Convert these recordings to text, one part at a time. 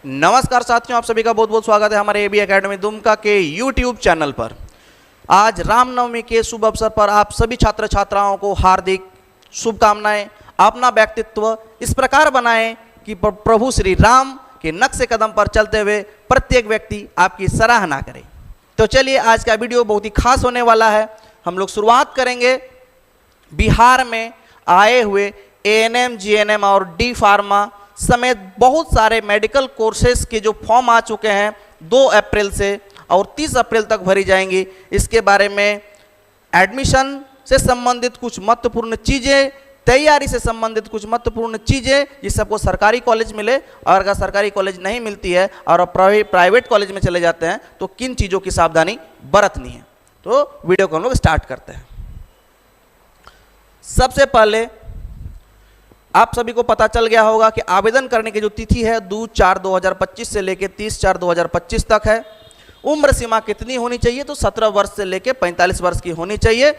नमस्कार साथियों, आप सभी का बहुत बहुत स्वागत है हमारे एबी एकेडमी दुमका के यूट्यूब चैनल पर। आज रामनवमी के शुभ अवसर पर आप सभी छात्र छात्राओं को हार्दिक शुभकामनाएं। अपना व्यक्तित्व इस प्रकार बनाएं कि प्रभु श्री राम के नक्शे कदम पर चलते हुए प्रत्येक व्यक्ति आपकी सराहना करे। तो चलिए, आज का वीडियो बहुत ही खास होने वाला है। हम लोग शुरुआत करेंगे बिहार में आए हुए एएनएम, जीएनएम और डी फार्मा समेत बहुत सारे मेडिकल कोर्सेज के जो फॉर्म आ चुके हैं 2 अप्रैल से और 30 अप्रैल तक भरी जाएंगी। इसके बारे में एडमिशन से संबंधित कुछ महत्वपूर्ण चीज़ें, तैयारी से संबंधित कुछ महत्वपूर्ण चीज़ें, जिससे आपको सरकारी कॉलेज मिले, और अगर सरकारी कॉलेज नहीं मिलती है और आप प्राइवेट कॉलेज में चले जाते हैं तो किन चीज़ों की सावधानी बरतनी है। तो वीडियो को हम लोग स्टार्ट करते हैं। सबसे पहले आप सभी को पता चल गया होगा कि आवेदन करने की जो तिथि है 2/4/2025 से लेकर 30/4/2025 तक है। उम्र सीमा कितनी होनी चाहिए? तो 17 वर्ष से लेकर 45 वर्ष की होनी चाहिए।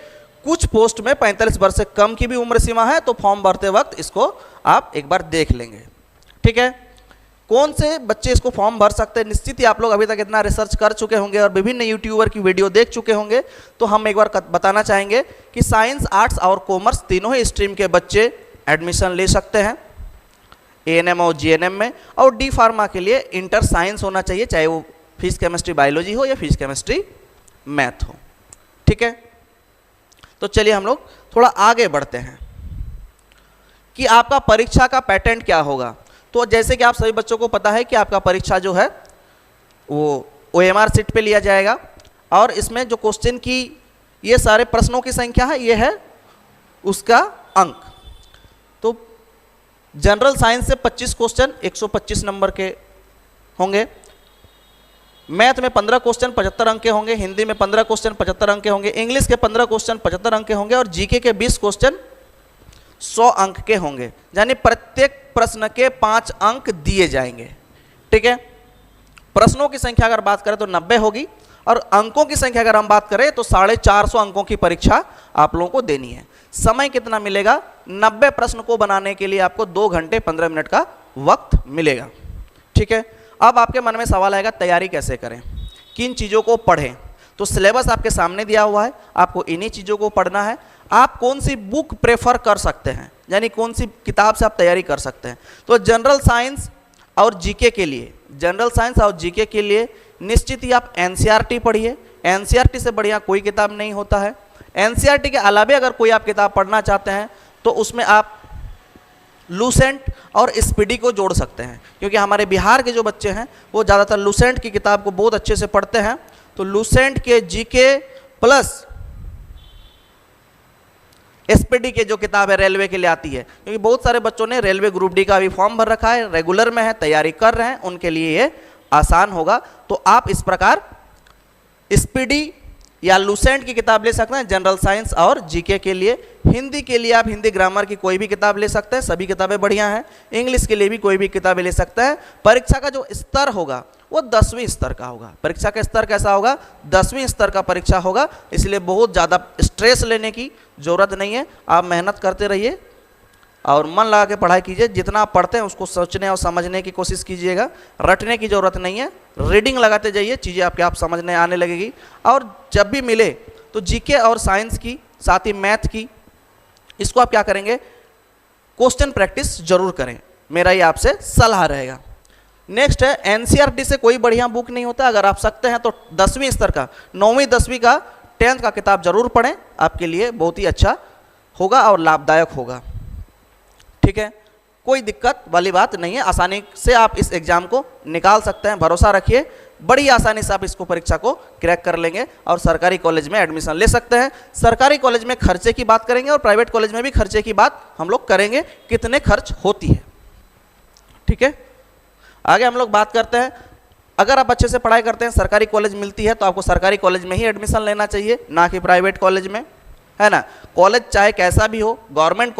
कुछ पोस्ट में 45 वर्ष से कम की भी उम्र सीमा है, तो फॉर्म भरते वक्त इसको आप एक बार देख लेंगे। ठीक है, कौन से बच्चे इसको फॉर्म भर सकते हैं? निश्चित ही आप लोग अभी तक इतना रिसर्च कर चुके होंगे और विभिन्न यूट्यूबर की वीडियो देख चुके होंगे, तो हम एक बार बताना चाहेंगे कि साइंस, आर्ट्स और कॉमर्स तीनों ही स्ट्रीम के बच्चे एडमिशन ले सकते हैं एएनएम और जीएनएम में। और डी फार्मा के लिए इंटर साइंस होना चाहिए, चाहे वो फिजिक्स केमिस्ट्री बायोलॉजी हो या फिजिक्स केमिस्ट्री मैथ हो। ठीक है, तो चलिए हम लोग थोड़ा आगे बढ़ते हैं कि आपका परीक्षा का पैटर्न क्या होगा। तो जैसे कि आप सभी बच्चों को पता है कि आपका परीक्षा जो है वो OMR सीट पे लिया जाएगा, और इसमें जो क्वेश्चन की ये सारे प्रश्नों की संख्या है, ये है उसका अंक। तो जनरल साइंस से 25 क्वेश्चन 125 नंबर के होंगे, मैथ में 15 क्वेश्चन 75 अंक के होंगे, हिंदी में 15 क्वेश्चन 75 अंक के होंगे, इंग्लिश के 15 क्वेश्चन 75 अंक के होंगे, और जीके के 20 क्वेश्चन 100 अंक के होंगे। यानी प्रत्येक प्रश्न के 5 अंक दिए जाएंगे। ठीक है, प्रश्नों की संख्या अगर बात करें तो 90 होगी, और अंकों की संख्या अगर हम बात करें तो 450 अंकों की परीक्षा आप लोगों को देनी है। समय कितना मिलेगा? 90 प्रश्न को बनाने के लिए आपको 2 घंटे 15 मिनट का वक्त मिलेगा। ठीक है, अब आपके मन में सवाल आएगा, तैयारी कैसे करें, किन चीज़ों को पढ़ें? तो सिलेबस आपके सामने दिया हुआ है, आपको इन्हीं चीज़ों को पढ़ना है। आप कौन सी बुक प्रेफर कर सकते हैं, यानी कौन सी किताब से आप तैयारी कर सकते हैं? तो जनरल साइंस और जीके के लिए, जनरल साइंस और जीके के लिए निश्चित ही आप एनसीईआरटी पढ़िए। एनसीईआरटी से बढ़िया कोई किताब नहीं होता है। एनसीईआरटी के अलावा अगर कोई आप किताब पढ़ना चाहते हैं तो उसमें आप लूसेंट और स्पीडी को जोड़ सकते हैं, क्योंकि हमारे बिहार के जो बच्चे हैं वो ज़्यादातर लूसेंट की किताब को बहुत अच्छे से पढ़ते हैं। तो लूसेंट के जीके प्लस स्पीडी के जो किताब है रेलवे के लिए आती है, क्योंकि बहुत सारे बच्चों ने रेलवे ग्रुप डी का भी फॉर्म भर रखा है, रेगुलर में है, तैयारी कर रहे हैं, उनके लिए ये आसान होगा। तो आप इस प्रकार स्पीडी या लूसेंट की किताब ले सकते हैं जनरल साइंस और जीके के लिए। हिंदी के लिए आप हिंदी ग्रामर की कोई भी किताब ले सकते हैं, सभी किताबें बढ़िया हैं। इंग्लिश के लिए भी कोई भी किताबें ले सकते हैं। परीक्षा का जो स्तर होगा वो 10वीं स्तर का होगा। परीक्षा का स्तर कैसा होगा? 10वीं स्तर का परीक्षा होगा, इसलिए बहुत ज़्यादा स्ट्रेस लेने की ज़रूरत नहीं है। आप मेहनत करते रहिए और मन लगा के पढ़ाई कीजिए। जितना आप पढ़ते हैं उसको सोचने और समझने की कोशिश कीजिएगा, रटने की ज़रूरत नहीं है। रीडिंग लगाते जाइए, चीज़ें आपके आप समझने आने लगेगी। और जब भी मिले तो जीके और साइंस की, साथ ही मैथ की, इसको आप क्या करेंगे? क्वेश्चन प्रैक्टिस जरूर करें, मेरा ये आपसे सलाह रहेगा। नेक्स्ट है एनसीईआरटी से कोई बढ़िया बुक नहीं होता। अगर आप सकते हैं तो 10वीं स्तर का, 9वीं 10वीं का, 10th का किताब जरूर पढ़ें, आपके लिए बहुत ही अच्छा होगा और लाभदायक होगा। ठीक है, कोई दिक्कत वाली बात नहीं है, आसानी से आप इस एग्ज़ाम को निकाल सकते हैं। भरोसा रखिए, बड़ी आसानी से आप इसको परीक्षा को क्रैक कर लेंगे और सरकारी कॉलेज में एडमिशन ले सकते हैं। सरकारी कॉलेज में खर्चे की बात करेंगे और प्राइवेट कॉलेज में भी खर्चे की बात हम लोग करेंगे, कितने खर्च होती है। ठीक है, आगे हम लोग बात करते हैं। अगर आप अच्छे से पढ़ाई करते हैं, सरकारी कॉलेज मिलती है, तो आपको सरकारी कॉलेज में ही एडमिशन लेना चाहिए, ना कि प्राइवेट कॉलेज में, है ना। कॉलेज चाहे कैसा भी हो, गवर्नमेंट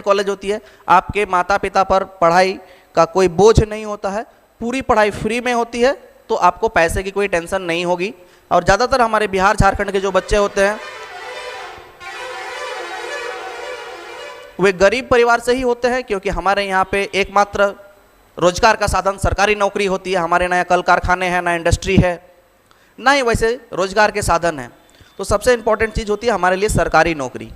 कॉलेज होती है। आपके माता पिता पर पढ़ाई का कोई बोझ नहीं होता है, पूरी पढ़ाई फ्री में होती है, तो आपको पैसे की कोई टेंशन नहीं होगी। और ज़्यादातर हमारे बिहार झारखंड के जो बच्चे होते हैं वे गरीब परिवार से ही होते हैं, क्योंकि हमारे यहाँ पे एकमात्र रोजगार का साधन सरकारी नौकरी होती है, हमारे ना कल कारखाने हैं, ना इंडस्ट्री है, ना ही वैसे रोजगार के साधन हैं। तो सबसे इंपॉर्टेंट चीज़ होती है हमारे लिए सरकारी नौकरी।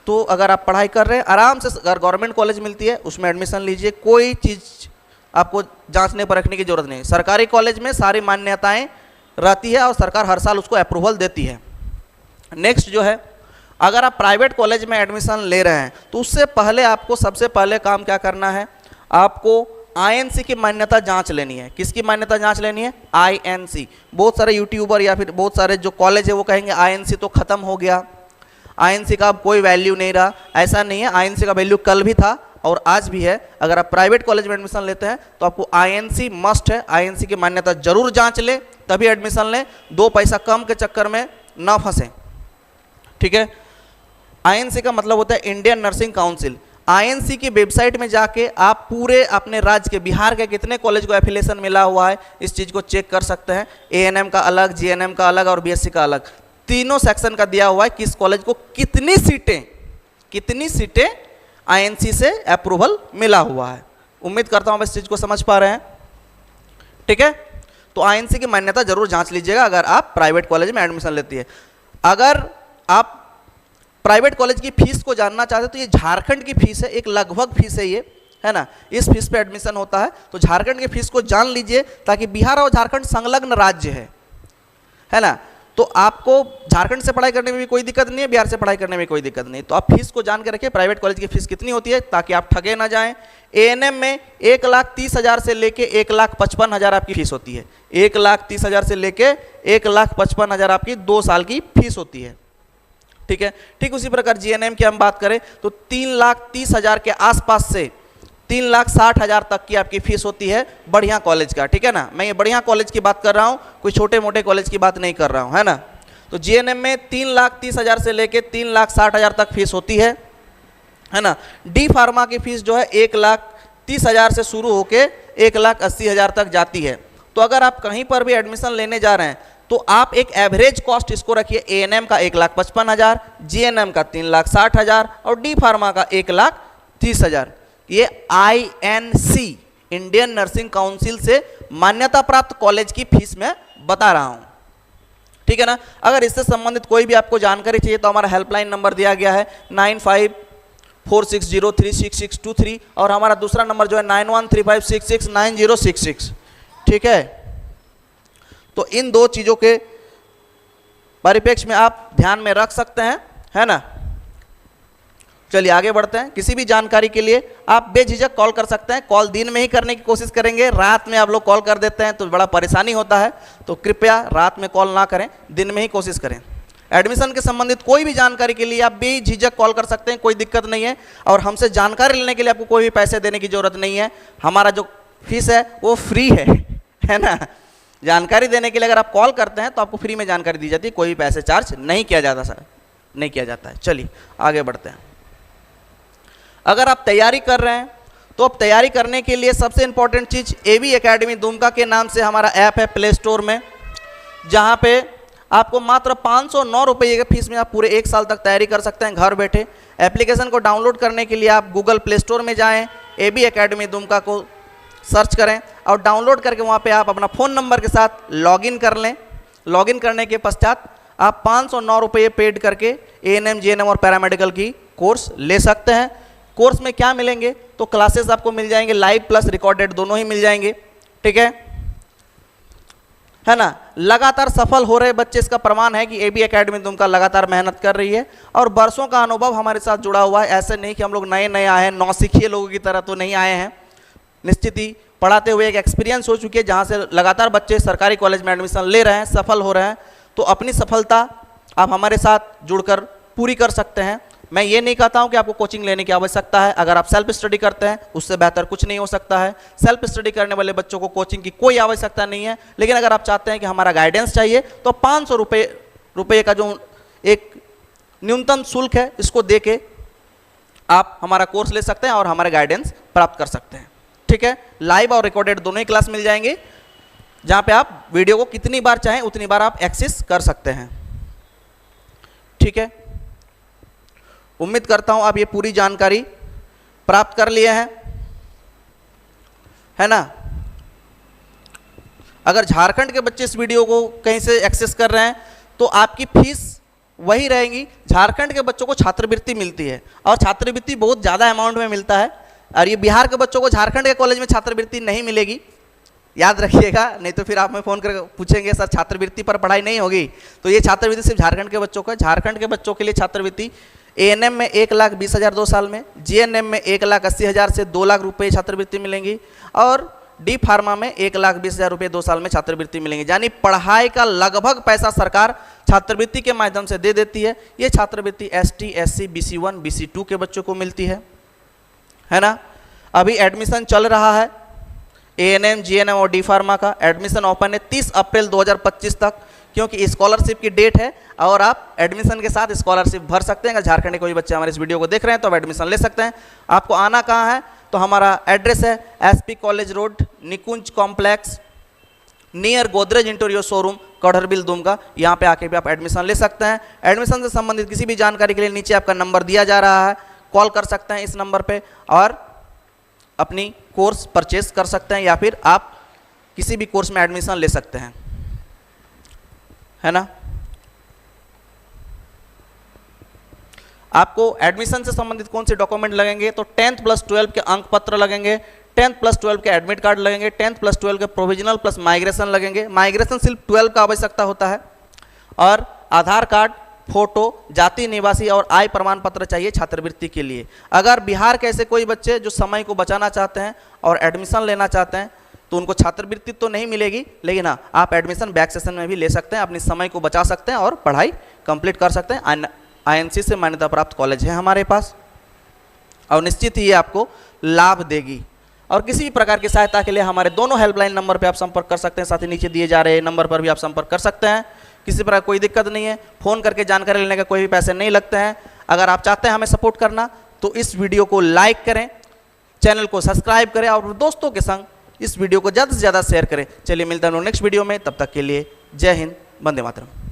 तो अगर आप पढ़ाई कर रहे हैं, आराम से अगर गवर्नमेंट कॉलेज मिलती है उसमें एडमिशन लीजिए, कोई चीज़ आपको जांचने परखने की जरूरत नहीं। सरकारी कॉलेज में सारी मान्यताएं रहती है और सरकार हर साल उसको अप्रूवल देती है। नेक्स्ट जो है, अगर आप प्राइवेट कॉलेज में एडमिशन ले रहे हैं तो उससे पहले आपको सबसे पहले काम क्या करना है, आपको आईएनसी की मान्यता जांच लेनी है। किसकी मान्यता जांच लेनी है? आईएनसी। बहुत सारे यूट्यूबर या फिर बहुत सारे जो कॉलेज है वो कहेंगे आईएनसी तो खत्म हो गया, आईएनसी का अब कोई वैल्यू नहीं रहा। ऐसा नहीं है, आईएनसी का वैल्यू कल भी था और आज भी है। अगर आप प्राइवेट कॉलेज में एडमिशन लेते हैं तो आपको आईएनसी मस्ट है, आईएनसी की मान्यता जरूर जांच ले तभी एडमिशन लें, 2 पैसा कम के चक्कर में ना फंसें। ठीक है, आईएनसी का मतलब होता है इंडियन नर्सिंग काउंसिल। आईएनसी की वेबसाइट में जाके आप पूरे अपने राज्य के, बिहार के कितने कॉलेज को एफिलिएशन मिला हुआ है इस चीज़ को चेक कर सकते हैं। एएनएम का अलग, जीएनएम का अलग और बीएससी का अलग, तीनों सेक्शन का दिया हुआ है किस कॉलेज को कितनी सीटें आईएनसी से अप्रूवल मिला हुआ है। उम्मीद करता हूं आप इस चीज़ को समझ पा रहे हैं। ठीक है, तो आईएनसी की मान्यता जरूर जांच लीजिएगा अगर आप प्राइवेट कॉलेज में एडमिशन लेती है। अगर आप प्राइवेट कॉलेज की फीस को जानना चाहते हैं तो ये झारखंड की फीस है, एक लगभग फीस है ये, है ना, इस फीस पे एडमिशन होता है। तो झारखंड की फीस को जान लीजिए ताकि बिहार और झारखंड संलग्न राज्य है ना, तो आपको झारखंड से पढ़ाई करने में भी कोई दिक्कत नहीं है, बिहार से पढ़ाई करने में कोई दिक्कत नहीं। तो आप फीस को जान के रखिए प्राइवेट कॉलेज की फीस कितनी होती है ताकि आप ठगे ना जाएं। एएनएम में 1,30,000 से लेके 1,55,000 आपकी फीस होती है। 1,30,000 से लेके 1,55,000 आपकी 2 साल की फीस होती है। ठीक है, ठीक उसी प्रकार जीएनएम की हम बात करें तो 3,30,000 के आसपास से 3,60,000 तक की आपकी फीस होती है बढ़िया कॉलेज का। ठीक है ना, मैं ये बढ़िया कॉलेज की बात कर रहा हूँ, कोई छोटे मोटे कॉलेज की बात नहीं कर रहा हूँ, है ना। तो जीएनएम में 3,30,000 से लेके 3,60,000 तक फीस होती है ना। डी फार्मा की फीस जो है 1,30,000 से शुरू होके 1,80,000 तक जाती है। तो अगर आप कहीं पर भी एडमिशन लेने जा रहे हैं तो आप एक एवरेज कॉस्ट इसको रखिए, एएनएम का 1,55,000, जीएनएम का 3,60,000 और डी फार्मा का 1,30,000। ये आईएनसी इंडियन नर्सिंग काउंसिल से मान्यता प्राप्त कॉलेज की फीस मैं बता रहा हूं। ठीक है ना, अगर इससे संबंधित कोई भी आपको जानकारी चाहिए तो हमारा हेल्पलाइन नंबर दिया गया है 9546036623 और हमारा दूसरा नंबर जो है 9135669066। ठीक है, तो इन 2 चीज़ों के परिप्रेक्ष्य में आप ध्यान में रख सकते हैं, है ना। चलिए आगे बढ़ते हैं। किसी भी जानकारी के लिए आप बेझिझक कॉल कर सकते हैं। कॉल दिन में ही करने की कोशिश करेंगे, रात में आप लोग कॉल कर देते हैं तो बड़ा परेशानी होता है, तो कृपया रात में कॉल ना करें, दिन में ही कोशिश करें। एडमिशन के संबंधित कोई भी जानकारी के लिए आप बेझिझक कॉल कर सकते हैं, कोई दिक्कत नहीं है। और हमसे जानकारी लेने के लिए आपको कोई भी पैसे देने की जरूरत नहीं है। हमारा जो फीस है वो फ्री है ना। जानकारी देने के लिए अगर आप कॉल करते हैं तो आपको फ्री में जानकारी दी जाती है, कोई भी पैसे चार्ज नहीं किया जाता सर, नहीं किया जाता है। चलिए आगे बढ़ते हैं। अगर आप तैयारी कर रहे हैं तो अब तैयारी करने के लिए सबसे इंपॉर्टेंट चीज़ एबी एकेडमी दुमका के नाम से हमारा ऐप है प्ले स्टोर में, जहां पे आपको मात्र 509 रुपये के फीस में आप पूरे 1 साल तक तैयारी कर सकते हैं घर बैठे। एप्लीकेशन को डाउनलोड करने के लिए आप गूगल प्ले स्टोर में जाएं, एबी एकेडमी दुमका को सर्च करें और डाउनलोड करके वहाँ पे आप अपना फ़ोन नंबर के साथ लॉगिन कर लें। लॉगिन करने के पश्चात आप 509 रुपये पेड करके एएनएम, जीएनएम और पैरामेडिकल की कोर्स ले सकते हैं। कोर्स में क्या मिलेंगे तो क्लासेस आपको मिल जाएंगे, लाइव प्लस रिकॉर्डेड दोनों ही मिल जाएंगे। ठीक है ना। लगातार सफल हो रहे बच्चे इसका प्रमाण है कि एबी एकेडमी दुमका लगातार मेहनत कर रही है और बरसों का अनुभव हमारे साथ जुड़ा हुआ है। ऐसे नहीं कि हम लोग नए नए आए हैं, नौसिखिए लोगों की तरह तो नहीं आए हैं। निश्चित ही पढ़ाते हुए एक एक्सपीरियंस हो चुकी है, जहाँ से लगातार बच्चे सरकारी कॉलेज में एडमिशन ले रहे हैं, सफल हो रहे हैं। तो अपनी सफलता आप हमारे साथ जुड़कर पूरी कर सकते हैं। मैं ये नहीं कहता हूँ कि आपको कोचिंग लेने की आवश्यकता है। अगर आप सेल्फ स्टडी करते हैं उससे बेहतर कुछ नहीं हो सकता है। सेल्फ स्टडी करने वाले बच्चों को कोचिंग की कोई आवश्यकता नहीं है। लेकिन अगर आप चाहते हैं कि हमारा गाइडेंस चाहिए तो 500 रुपये का जो एक न्यूनतम शुल्क है इसको दे के आप हमारा कोर्स ले सकते हैं और हमारे गाइडेंस प्राप्त कर सकते हैं। ठीक है, लाइव और रिकॉर्डेड दोनों ही क्लास मिल जाएंगे, जहाँ पे आप वीडियो को कितनी बार चाहें उतनी बार आप एक्सेस कर सकते हैं। ठीक है, उम्मीद करता हूं आप ये पूरी जानकारी प्राप्त कर लिए हैं, है ना। अगर झारखंड के बच्चे इस वीडियो को कहीं से एक्सेस कर रहे हैं तो आपकी फीस वही रहेगी। झारखंड के बच्चों को छात्रवृत्ति मिलती है और छात्रवृत्ति बहुत ज़्यादा अमाउंट में मिलता है, और ये बिहार के बच्चों को झारखंड के कॉलेज में छात्रवृत्ति नहीं मिलेगी, याद रखिएगा, नहीं तो फिर आप में फ़ोन कर पूछेंगे सर छात्रवृत्ति पर पढ़ाई नहीं होगी। तो ये छात्रवृत्ति सिर्फ झारखंड के बच्चों का। झारखंड के बच्चों के लिए छात्रवृत्ति ANM में 1,20,000 2 साल में, GNM में 1,80,000 से 2 लाख रुपये छात्रवृत्ति मिलेंगी, और डी फार्मा में 1,20,000 रुपये 2 साल में छात्रवृत्ति मिलेंगी। यानी पढ़ाई का लगभग पैसा सरकार छात्रवृत्ति के माध्यम से दे देती है। ये छात्रवृत्ति ST, SC, BC1, BC2 के बच्चों को मिलती है ना। अभी एडमिशन चल रहा है ANM, GNM और डी फार्मा का। एडमिशन ओपन है 30 अप्रैल 2025 तक, क्योंकि स्कॉलरशिप की डेट है और आप एडमिशन के साथ स्कॉलरशिप भर सकते हैं। अगर झारखंड के कोई बच्चे हमारे इस वीडियो को देख रहे हैं तो आप एडमिशन ले सकते हैं। आपको आना कहाँ है, तो हमारा एड्रेस है SP college road, Nikunj complex, near Godrej interior showroom, Kadharbil Dumka. यहाँ पे आके भी आप एडमिशन ले सकते हैं। एडमिशन से संबंधित किसी भी जानकारी के लिए नीचे आपका नंबर दिया जा रहा है, कॉल कर सकते हैं इस नंबर पे और अपनी कोर्स परचेस कर सकते हैं, या फिर आप किसी भी कोर्स में एडमिशन ले सकते हैं, है ना। आपको एडमिशन से संबंधित कौन से डॉक्यूमेंट लगेंगे, तो 10th + 12 के अंक पत्र लगेंगे, 10th + 12 के एडमिट कार्ड लगेंगे, 10th + 12 के प्रोविजनल प्लस माइग्रेशन लगेंगे। माइग्रेशन सिर्फ 12 का आवश्यकता होता है, और आधार कार्ड, फोटो, जाति, निवासी और आय प्रमाण पत्र चाहिए छात्रवृत्ति के लिए। अगर बिहार के ऐसे कोई बच्चे जो समय को बचाना चाहते हैं और एडमिशन लेना चाहते हैं तो उनको छात्रवृत्ति तो नहीं मिलेगी, लेकिन हाँ आप एडमिशन बैक सेशन में भी ले सकते हैं, अपने समय को बचा सकते हैं और पढ़ाई कंप्लीट कर सकते हैं। INC से मान्यता प्राप्त कॉलेज है हमारे पास, और निश्चित ही ये आपको लाभ देगी। और किसी भी प्रकार की सहायता के लिए हमारे दोनों हेल्पलाइन नंबर पर आप संपर्क कर सकते हैं, साथ ही नीचे दिए जा रहे नंबर पर भी आप संपर्क कर सकते हैं। किसी प्रकार कोई दिक्कत नहीं है, फ़ोन करके जानकारी लेने का कोई भी पैसे नहीं लगते हैं। अगर आप चाहते हैं हमें सपोर्ट करना तो इस वीडियो को लाइक करें, चैनल को सब्सक्राइब करें और दोस्तों के संग इस वीडियो को ज़्यादा से ज़्यादा शेयर करें। चलिए मिलते हैं नेक्स्ट वीडियो में, तब तक के लिए जय हिंद, वंदे मातरम।